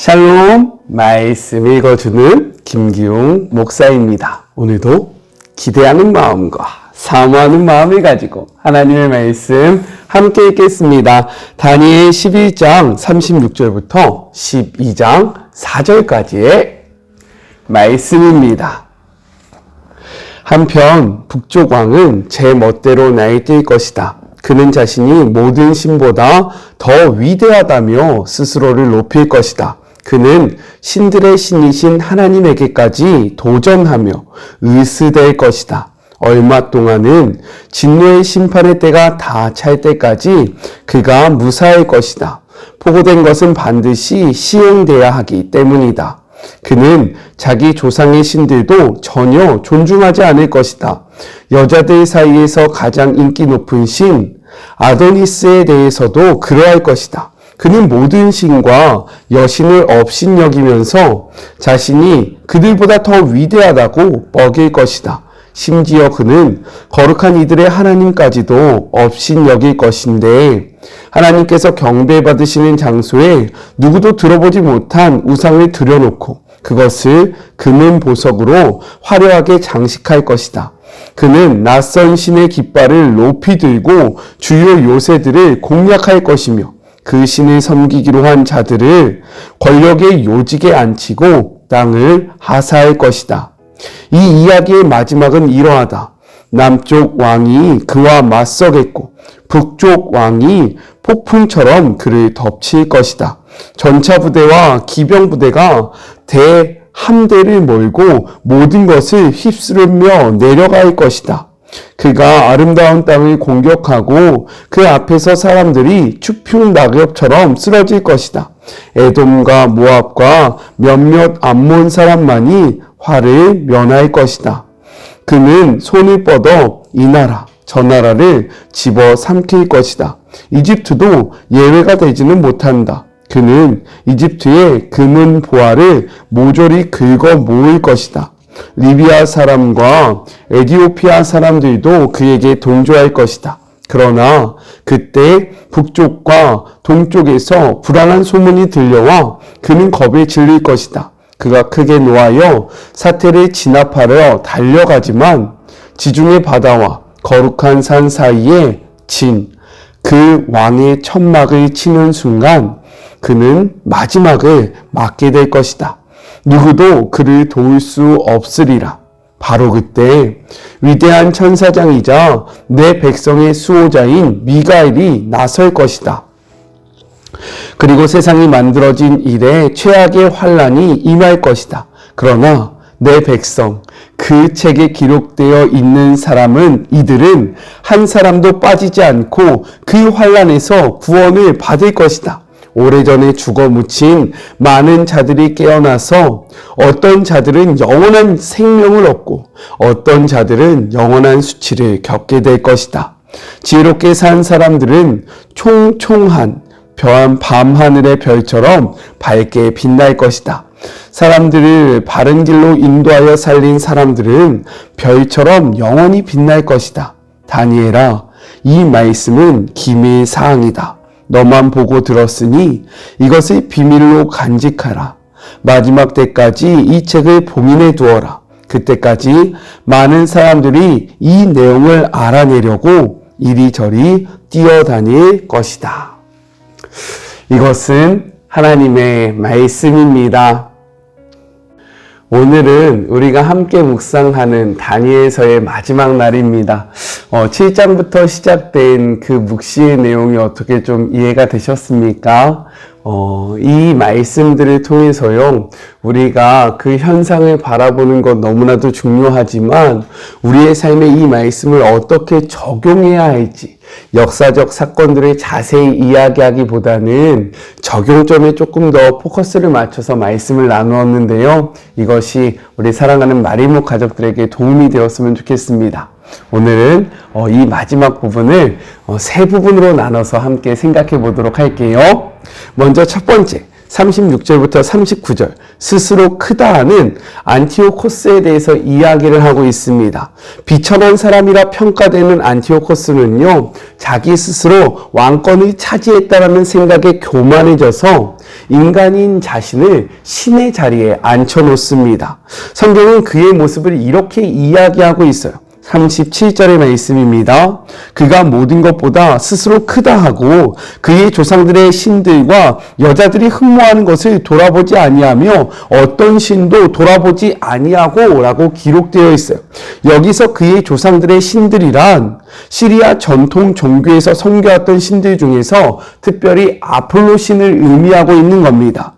샬롬, 말씀 읽어주는 김기웅 목사입니다. 오늘도 기대하는 마음과 사모하는 마음을 가지고 하나님의 말씀 함께 읽겠습니다. 다니엘 11장 36절부터 12장 4절까지의 말씀입니다. 한편 북쪽 왕은 제 멋대로 날뛸 것이다. 그는 자신이 모든 신보다 더 위대하다며 스스로를 높일 것이다. 그는 신들의 신이신 하나님에게까지 도전하며 의스될 것이다. 얼마 동안은 진노의 심판의 때가 다 찰 때까지 그가 무사할 것이다. 보고된 것은 반드시 시행돼야 하기 때문이다. 그는 자기 조상의 신들도 전혀 존중하지 않을 것이다. 여자들 사이에서 가장 인기 높은 신 아도니스에 대해서도 그러할 것이다. 그는 모든 신과 여신을 업신여기면서 자신이 그들보다 더 위대하다고 먹일 것이다. 심지어 그는 거룩한 이들의 하나님까지도 업신여길 것인데 하나님께서 경배받으시는 장소에 누구도 들어보지 못한 우상을 들여놓고 그것을 금은 보석으로 화려하게 장식할 것이다. 그는 낯선 신의 깃발을 높이 들고 주요 요새들을 공략할 것이며 그 신을 섬기기로 한 자들을 권력의 요직에 앉히고 땅을 하사할 것이다. 이 이야기의 마지막은 이러하다. 남쪽 왕이 그와 맞서겠고 북쪽 왕이 폭풍처럼 그를 덮칠 것이다. 전차 부대와 기병 부대가 대함대를 몰고 모든 것을 휩쓸으며 내려갈 것이다. 그가 아름다운 땅을 공격하고 그 앞에서 사람들이 추풍 낙엽처럼 쓰러질 것이다. 에돔과 모압과 몇몇 암몬 사람만이 화를 면할 것이다. 그는 손을 뻗어 이 나라 저 나라를 집어삼킬 것이다. 이집트도 예외가 되지는 못한다. 그는 이집트의 금은 보화를 모조리 긁어 모을 것이다. 리비아 사람과 에디오피아 사람들도 그에게 동조할 것이다. 그러나 그때 북쪽과 동쪽에서 불안한 소문이 들려와 그는 겁에 질릴 것이다. 그가 크게 노하여 사태를 진압하려 달려가지만 지중해 바다와 거룩한 산 사이에 그 왕의 천막을 치는 순간 그는 마지막을 맞게 될 것이다. 누구도 그를 도울 수 없으리라. 바로 그때 위대한 천사장이자 내 백성의 수호자인 미가엘이 나설 것이다. 그리고 세상이 만들어진 이래 최악의 환란이 임할 것이다. 그러나 내 백성, 그 책에 기록되어 있는 사람은 이들은 한 사람도 빠지지 않고 그 환란에서 구원을 받을 것이다. 오래전에 죽어 묻힌 많은 자들이 깨어나서 어떤 자들은 영원한 생명을 얻고 어떤 자들은 영원한 수치를 겪게 될 것이다. 지혜롭게 산 사람들은 총총한 밤하늘의 별처럼 밝게 빛날 것이다. 사람들을 바른 길로 인도하여 살린 사람들은 별처럼 영원히 빛날 것이다. 다니엘아, 이 말씀은 기밀 사항이다. 너만 보고 들었으니 이것을 비밀로 간직하라. 마지막 때까지 이 책을 봉인해 두어라. 그때까지 많은 사람들이 이 내용을 알아내려고 이리저리 뛰어다닐 것이다. 이것은 하나님의 말씀입니다. 오늘은 우리가 함께 묵상하는 다니엘서의 마지막 날입니다. 7장부터 시작된 그 묵시의 내용이 어떻게 좀 이해가 되셨습니까? 이 말씀들을 통해서요, 우리가 그 현상을 바라보는 것 너무나도 중요하지만 우리의 삶에 이 말씀을 어떻게 적용해야 할지 역사적 사건들을 자세히 이야기하기보다는 적용점에 조금 더 포커스를 맞춰서 말씀을 나누었는데요. 이것이 우리 사랑하는 마리모 가족들에게 도움이 되었으면 좋겠습니다. 오늘은 이 마지막 부분을 세 부분으로 나눠서 함께 생각해 보도록 할게요. 먼저 첫 번째, 36절부터 39절 스스로 크다 하는 안티오코스에 대해서 이야기를 하고 있습니다. 비천한 사람이라 평가되는 안티오코스는요, 자기 스스로 왕권을 차지했다라는 생각에 교만해져서 인간인 자신을 신의 자리에 앉혀놓습니다. 성경은 그의 모습을 이렇게 이야기하고 있어요. 37절의 말씀입니다. 그가 모든 것보다 스스로 크다 하고 그의 조상들의 신들과 여자들이 흠모하는 것을 돌아보지 아니하며 어떤 신도 돌아보지 아니하고 라고 기록되어 있어요. 여기서 그의 조상들의 신들이란 시리아 전통 종교에서 섬겨왔던 신들 중에서 특별히 아폴로 신을 의미하고 있는 겁니다.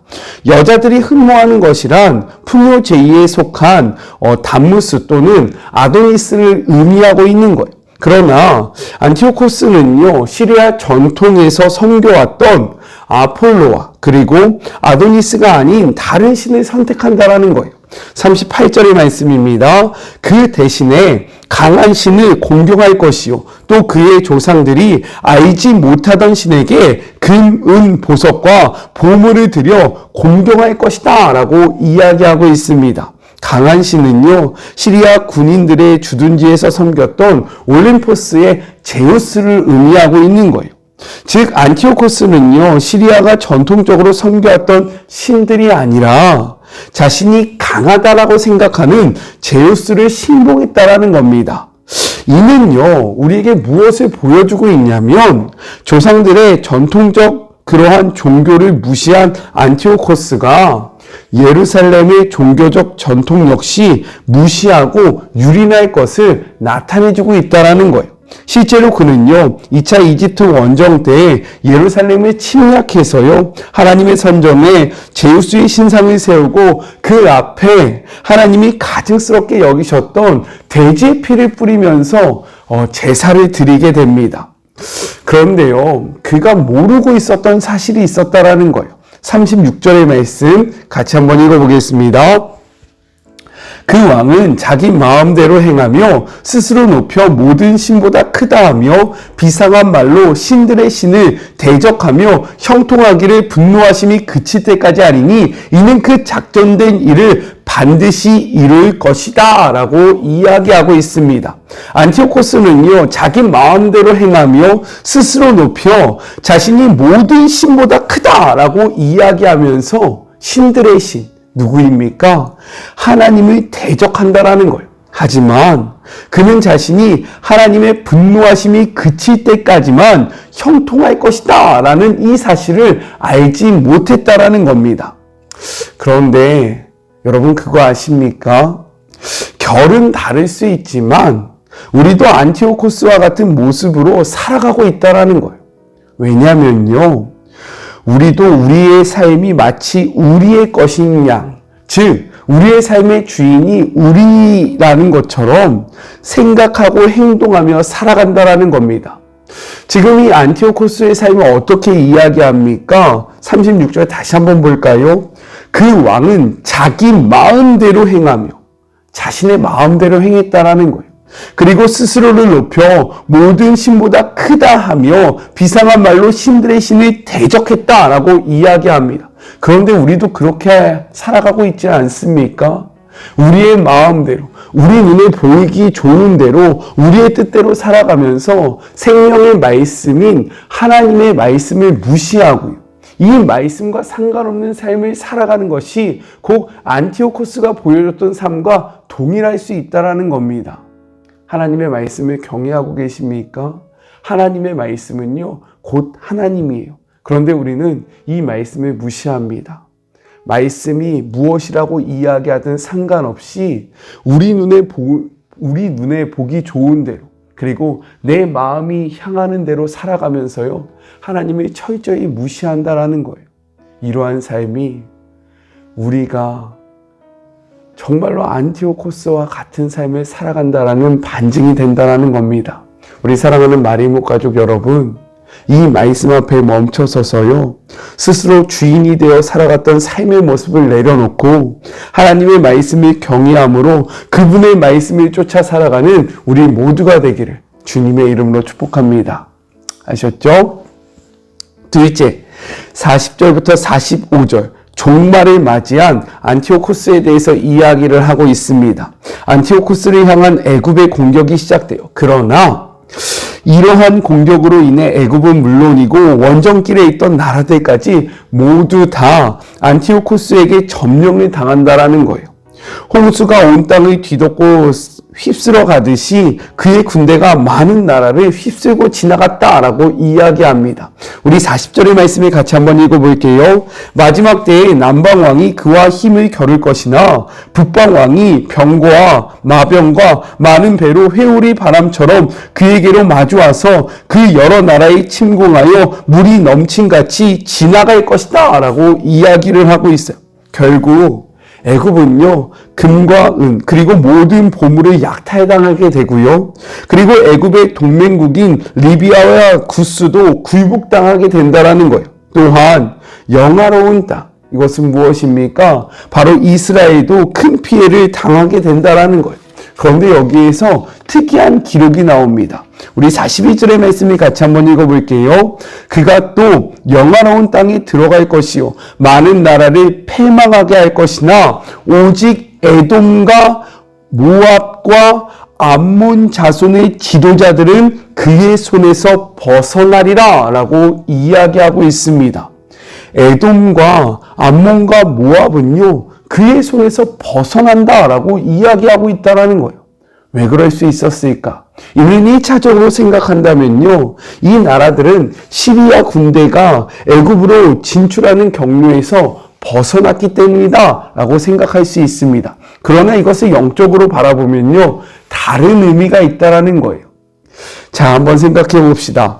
여자들이 흠모하는 것이란 풍요 제2에 속한 담무스 또는 아도니스를 의미하고 있는 거예요. 그러나 안티오코스는요, 시리아 전통에서 섬겨왔던 아폴로와 그리고 아도니스가 아닌 다른 신을 선택한다라는 거예요. 38절의 말씀입니다. 그 대신에 강한 신을 공경할 것이요 또 그의 조상들이 알지 못하던 신에게 금, 은, 보석과 보물을 드려 공경할 것이다 라고 이야기하고 있습니다. 강한 신은요, 시리아 군인들의 주둔지에서 섬겼던 올림포스의 제우스를 의미하고 있는 거예요. 즉 안티오코스는요, 시리아가 전통적으로 섬겨왔던 신들이 아니라 자신이 강하다라고 생각하는 제우스를 신봉했다라는 겁니다. 이는요, 우리에게 무엇을 보여주고 있냐면 조상들의 전통적 그러한 종교를 무시한 안티오코스가 예루살렘의 종교적 전통 역시 무시하고 유린할 것을 나타내주고 있다는 거예요. 실제로 그는요, 2차 이집트 원정 때 예루살렘을 침략해서요, 하나님의 선정에 제우스의 신상을 세우고 그 앞에 하나님이 가증스럽게 여기셨던 돼지의 피를 뿌리면서 제사를 드리게 됩니다. 그런데요, 그가 모르고 있었던 사실이 있었다라는 거예요. 36절의 말씀 같이 한번 읽어보겠습니다. 그 왕은 자기 마음대로 행하며 스스로 높여 모든 신보다 크다 하며 비상한 말로 신들의 신을 대적하며 형통하기를 분노하심이 그칠 때까지 하리니 이는 그 작전된 일을 반드시 이룰 것이다 라고 이야기하고 있습니다. 안티오코스는요, 자기 마음대로 행하며 스스로 높여 자신이 모든 신보다 크다 라고 이야기하면서 신들의 신, 누구입니까? 하나님을 대적한다라는 거예요. 하지만 그는 자신이 하나님의 분노하심이 그칠 때까지만 형통할 것이다 라는 이 사실을 알지 못했다라는 겁니다. 그런데 여러분 그거 아십니까? 결은 다를 수 있지만 우리도 안티오코스와 같은 모습으로 살아가고 있다라는 거예요. 왜냐면요, 우리도 우리의 삶이 마치 우리의 것인 양, 즉 우리의 삶의 주인이 우리라는 것처럼 생각하고 행동하며 살아간다라는 겁니다. 지금 이 안티오코스의 삶을 어떻게 이야기합니까? 36절 다시 한번 볼까요? 그 왕은 자기 마음대로 행하며 자신의 마음대로 행했다라는 거예요. 그리고 스스로를 높여 모든 신보다 크다 하며 비상한 말로 신들의 신을 대적했다라고 이야기합니다. 그런데 우리도 그렇게 살아가고 있지 않습니까? 우리의 마음대로, 우리 눈에 보이기 좋은 대로, 우리의 뜻대로 살아가면서 생명의 말씀인 하나님의 말씀을 무시하고요, 이 말씀과 상관없는 삶을 살아가는 것이 곧 안티오코스가 보여줬던 삶과 동일할 수 있다는 겁니다. 하나님의 말씀을 경외하고 계십니까? 하나님의 말씀은요, 곧 하나님이에요. 그런데 우리는 이 말씀을 무시합니다. 말씀이 무엇이라고 이야기하든 상관없이 우리 눈에 보기 좋은 대로, 그리고 내 마음이 향하는 대로 살아가면서요, 하나님을 철저히 무시한다라는 거예요. 이러한 삶이 우리가 정말로 안티오코스와 같은 삶을 살아간다라는 반증이 된다라는 겁니다. 우리 사랑하는 마리모 가족 여러분, 이 말씀 앞에 멈춰서서요, 스스로 주인이 되어 살아갔던 삶의 모습을 내려놓고 하나님의 말씀을 경외함으로 그분의 말씀을 쫓아 살아가는 우리 모두가 되기를 주님의 이름으로 축복합니다. 아셨죠? 둘째, 40절부터 45절 종말을 맞이한 안티오코스에 대해서 이야기를 하고 있습니다. 안티오코스를 향한 애굽의 공격이 시작돼요. 그러나 이러한 공격으로 인해 애굽은 물론이고 원정길에 있던 나라들까지 모두 다 안티오코스에게 점령을 당한다라는 거예요. 홍수가 온 땅을 뒤덮고 휩쓸어 가듯이 그의 군대가 많은 나라를 휩쓸고 지나갔다라고 이야기합니다. 우리 40절의 말씀을 같이 한번 읽어볼게요. 마지막 때에 남방왕이 그와 힘을 겨룰 것이나 북방왕이 병거와 마병과 많은 배로 회오리 바람처럼 그에게로 마주와서 그 여러 나라에 침공하여 물이 넘친같이 지나갈 것이다 라고 이야기를 하고 있어요. 결국 애굽은요, 금과 은 그리고 모든 보물을 약탈당하게 되고요. 그리고 애굽의 동맹국인 리비아와 구스도 굴복당하게 된다라는 거예요. 또한 영화로운 땅, 이것은 무엇입니까? 바로 이스라엘도 큰 피해를 당하게 된다라는 거예요. 그런데 여기에서 특이한 기록이 나옵니다. 우리 42절의 말씀을 같이 한번 읽어볼게요. 그가 또 영화로운 땅에 들어갈 것이요 많은 나라를 패망하게 할 것이나 오직 에돔과 모압과 암몬 자손의 지도자들은 그의 손에서 벗어나리라 라고 이야기하고 있습니다. 에돔과 암몬과 모압은요 그의 손에서 벗어난다라고 이야기하고 있다라는 거예요. 왜 그럴 수 있었을까? 이는 1차적으로 생각한다면요, 이 나라들은 시리아 군대가 애굽으로 진출하는 경로에서 벗어났기 때문이다 라고 생각할 수 있습니다. 그러나 이것을 영적으로 바라보면요, 다른 의미가 있다라는 거예요. 자, 한번 생각해 봅시다.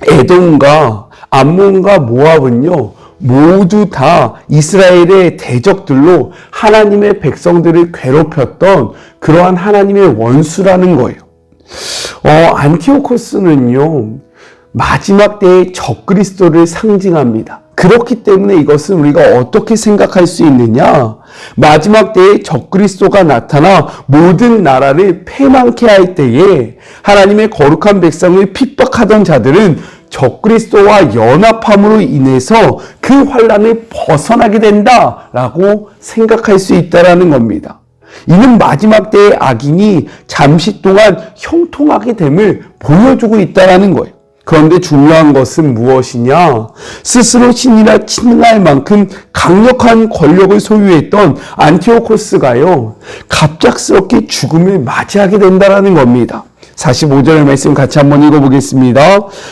에돔과 암몬과 모압은요, 모두 다 이스라엘의 대적들로 하나님의 백성들을 괴롭혔던 그러한 하나님의 원수라는 거예요. 안티오코스는요, 마지막 때의 적그리스도를 상징합니다. 그렇기 때문에 이것은 우리가 어떻게 생각할 수 있느냐? 마지막 때에 적그리스도가 나타나 모든 나라를 패망케 할 때에 하나님의 거룩한 백성을 핍박하던 자들은 적그리스도와 연합함으로 인해서 그 환난을 벗어나게 된다라고 생각할 수 있다라는 겁니다. 이는 마지막 때의 악인이 잠시 동안 형통하게 됨을 보여주고 있다라는 거예요. 그런데 중요한 것은 무엇이냐? 스스로 신이라 칭할 만큼 강력한 권력을 소유했던 안티오코스가요, 갑작스럽게 죽음을 맞이하게 된다라는 겁니다. 45절의 말씀 같이 한번 읽어보겠습니다.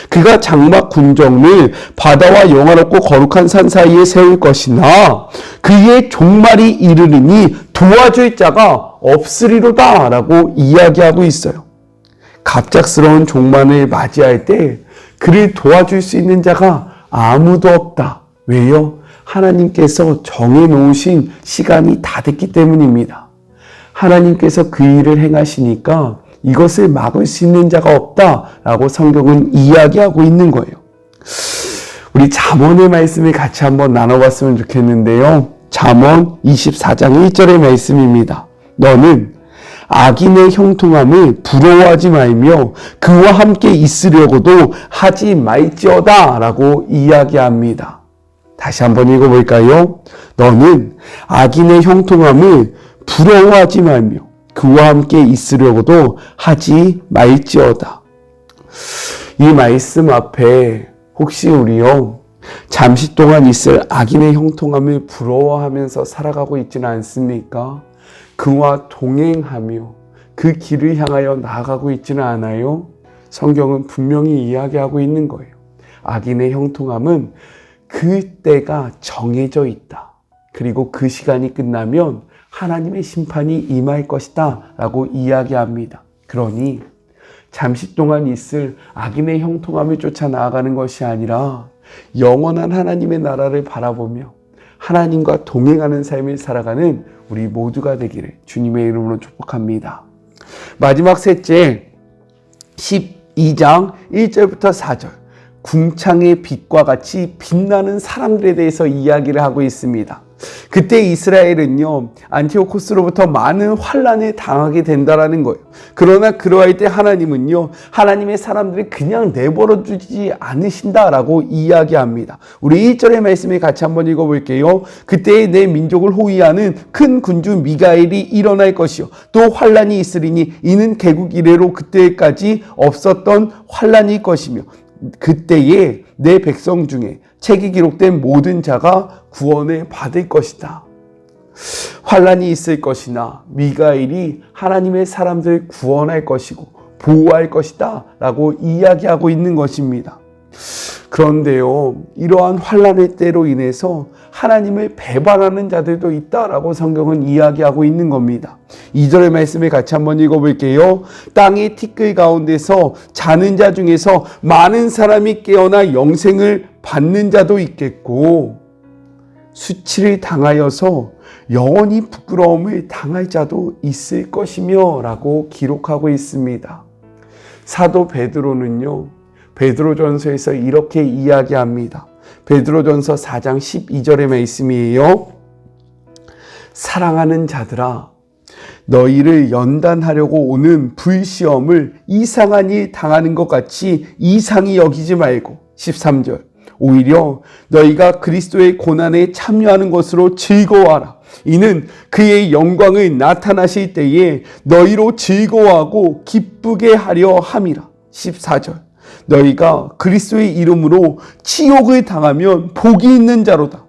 그가 장막 군정을 바다와 영화롭고 거룩한 산 사이에 세울 것이나 그의 종말이 이르리니 도와줄 자가 없으리로다 라고 이야기하고 있어요. 갑작스러운 종말을 맞이할 때 그를 도와줄 수 있는 자가 아무도 없다. 왜요? 하나님께서 정해놓으신 시간이 다 됐기 때문입니다. 하나님께서 그 일을 행하시니까 이것을 막을 수 있는 자가 없다라고 성경은 이야기하고 있는 거예요. 우리 잠언의 말씀을 같이 한번 나눠봤으면 좋겠는데요. 잠언 24장 1절의 말씀입니다. 너는 악인의 형통함을 부러워하지 말며 그와 함께 있으려고도 하지 말지어다 라고 이야기합니다. 다시 한번 읽어볼까요? 너는 악인의 형통함을 부러워하지 말며 그와 함께 있으려고도 하지 말지어다. 이 말씀 앞에 혹시 우리요, 잠시 동안 있을 악인의 형통함을 부러워하면서 살아가고 있지는 않습니까? 그와 동행하며 그 길을 향하여 나아가고 있지는 않아요? 성경은 분명히 이야기하고 있는 거예요. 악인의 형통함은 그 때가 정해져 있다. 그리고 그 시간이 끝나면 하나님의 심판이 임할 것이다 라고 이야기합니다. 그러니 잠시 동안 있을 악인의 형통함을 쫓아 나아가는 것이 아니라 영원한 하나님의 나라를 바라보며 하나님과 동행하는 삶을 살아가는 우리 모두가 되기를 주님의 이름으로 축복합니다. 마지막 셋째, 12장 1절부터 4절, 궁창의 빛과 같이 빛나는 사람들에 대해서 이야기를 하고 있습니다. 그때 이스라엘은요, 안티오코스로부터 많은 환난을 당하게 된다라는 거예요. 그러나 그러할 때 하나님은요, 하나님의 사람들을 그냥 내버려 두지 않으신다라고 이야기합니다. 우리 1절의 말씀을 같이 한번 읽어볼게요. 그때 내 민족을 호위하는 큰 군주 미가엘이 일어날 것이요, 또 환난이 있으리니 이는 개국 이래로 그때까지 없었던 환난일 것이며, 그때에 내 백성 중에 책이 기록된 모든 자가 구원을 받을 것이다. 환난이 있을 것이나 미가엘이 하나님의 사람들을 구원할 것이고 보호할 것이다 라고 이야기하고 있는 것입니다. 그런데요, 이러한 환난의 때로 인해서 하나님을 배반하는 자들도 있다라고 성경은 이야기하고 있는 겁니다. 2절의 말씀을 같이 한번 읽어볼게요. 땅의 티끌 가운데서 자는 자 중에서 많은 사람이 깨어나 영생을 받는 자도 있겠고, 수치를 당하여서 영원히 부끄러움을 당할 자도 있을 것이며 라고 기록하고 있습니다. 사도 베드로는요, 베드로전서에서 이렇게 이야기합니다. 베드로전서 4장 12절의 말씀이에요. 사랑하는 자들아, 너희를 연단하려고 오는 불시험을 이상한 일 당하는 것 같이 이상히 여기지 말고, 13절, 오히려 너희가 그리스도의 고난에 참여하는 것으로 즐거워하라. 이는 그의 영광을 나타나실 때에 너희로 즐거워하고 기쁘게 하려 함이라. 14절, 너희가 그리스도의 이름으로 치욕을 당하면 복이 있는 자로다.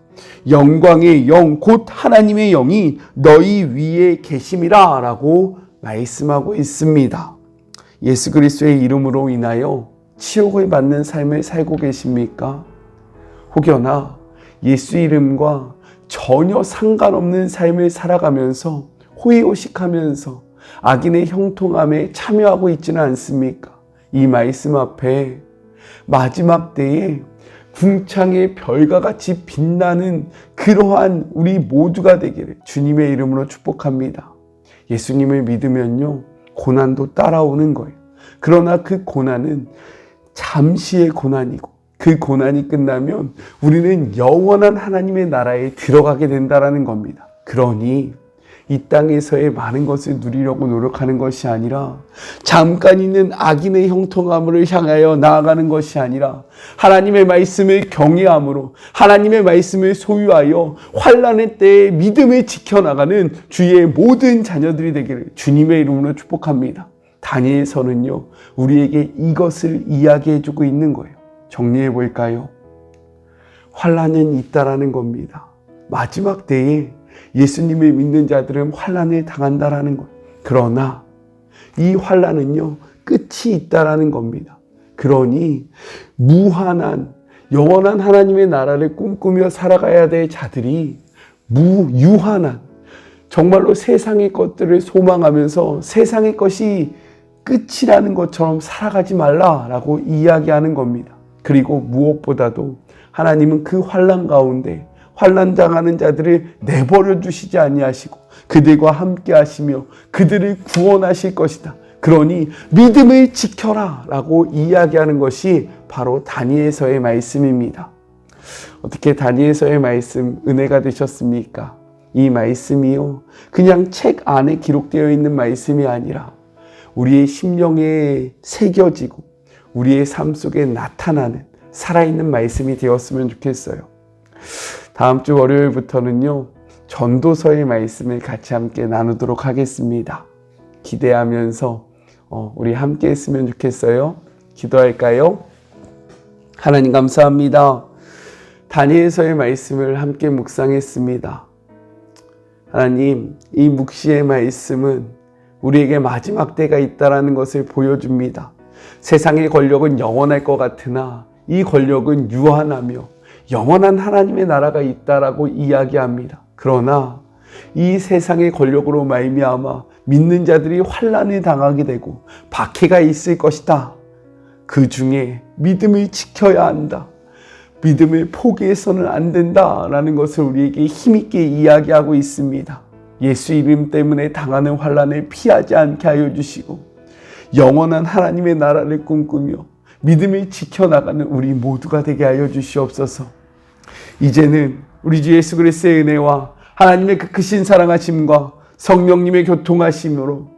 영광의 영 곧 하나님의 영이 너희 위에 계심이라 라고 말씀하고 있습니다. 예수 그리스도의 이름으로 인하여 치욕을 받는 삶을 살고 계십니까? 혹여나 예수 이름과 전혀 상관없는 삶을 살아가면서 호의호식하면서 악인의 형통함에 참여하고 있지는 않습니까? 이 말씀 앞에 마지막 때에 궁창의 별과 같이 빛나는 그러한 우리 모두가 되기를 주님의 이름으로 축복합니다. 예수님을 믿으면요, 고난도 따라오는 거예요. 그러나 그 고난은 잠시의 고난이고, 그 고난이 끝나면 우리는 영원한 하나님의 나라에 들어가게 된다는 겁니다. 그러니 이 땅에서의 많은 것을 누리려고 노력하는 것이 아니라 잠깐 있는 악인의 형통함을 향하여 나아가는 것이 아니라 하나님의 말씀을 경외함으로 하나님의 말씀을 소유하여 환난의 때에 믿음을 지켜나가는 주의 모든 자녀들이 되기를 주님의 이름으로 축복합니다. 다니엘서는요, 우리에게 이것을 이야기해주고 있는 거예요. 정리해 볼까요? 환난은 있다라는 겁니다. 마지막 때에 예수님을 믿는 자들은 환난을 당한다라는 것. 그러나 이 환난은요, 끝이 있다라는 겁니다. 그러니 무한한 영원한 하나님의 나라를 꿈꾸며 살아가야 될 자들이 무유한한 정말로 세상의 것들을 소망하면서 세상의 것이 끝이라는 것처럼 살아가지 말라라고 이야기하는 겁니다. 그리고 무엇보다도 하나님은 그 환난 가운데 환난 당하는 자들을 내버려 두시지 아니하시고 그들과 함께 하시며 그들을 구원하실 것이다. 그러니 믿음을 지켜라 라고 이야기하는 것이 바로 다니엘서의 말씀입니다. 어떻게 다니엘서의 말씀 은혜가 되셨습니까? 이 말씀이요, 그냥 책 안에 기록되어 있는 말씀이 아니라 우리의 심령에 새겨지고 우리의 삶 속에 나타나는 살아있는 말씀이 되었으면 좋겠어요. 다음 주 월요일부터는요, 전도서의 말씀을 같이 함께 나누도록 하겠습니다. 기대하면서 우리 함께 했으면 좋겠어요. 기도할까요? 하나님 감사합니다. 다니엘서의 말씀을 함께 묵상했습니다. 하나님, 이 묵시의 말씀은 우리에게 마지막 때가 있다는 것을 보여줍니다. 세상의 권력은 영원할 것 같으나 이 권력은 유한하며 영원한 하나님의 나라가 있다라고 이야기합니다. 그러나 이 세상의 권력으로 말미암아 믿는 자들이 환난을 당하게 되고 박해가 있을 것이다. 그 중에 믿음을 지켜야 한다. 믿음을 포기해서는 안 된다라는 것을 우리에게 힘있게 이야기하고 있습니다. 예수 이름 때문에 당하는 환난을 피하지 않게 하여 주시고 영원한 하나님의 나라를 꿈꾸며 믿음을 지켜나가는 우리 모두가 되게 하여 주시옵소서. 이제는 우리 주 예수 그리스도의 은혜와 하나님의 그 크신 사랑하심과 성령님의 교통하심으로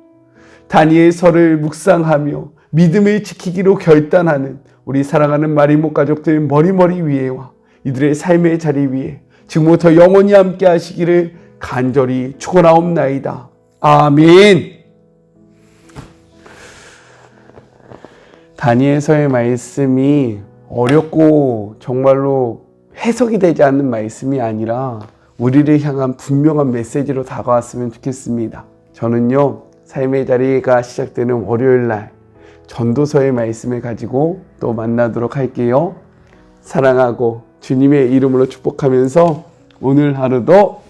다니엘서를 묵상하며 믿음을 지키기로 결단하는 우리 사랑하는 마리모 가족들 머리머리 위에와 이들의 삶의 자리 위에 지금부터 영원히 함께 하시기를 간절히 축원하옵나이다. 아멘. 다니엘서의 말씀이 어렵고 정말로 해석이 되지 않는 말씀이 아니라 우리를 향한 분명한 메시지로 다가왔으면 좋겠습니다. 저는요, 삶의 자리가 시작되는 월요일날 전도서의 말씀을 가지고 또 만나도록 할게요. 사랑하고 주님의 이름으로 축복하면서 오늘 하루도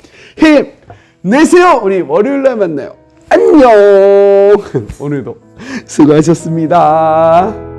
힘내세요. 우리 월요일날 만나요. 안녕. 오늘도 수고하셨습니다.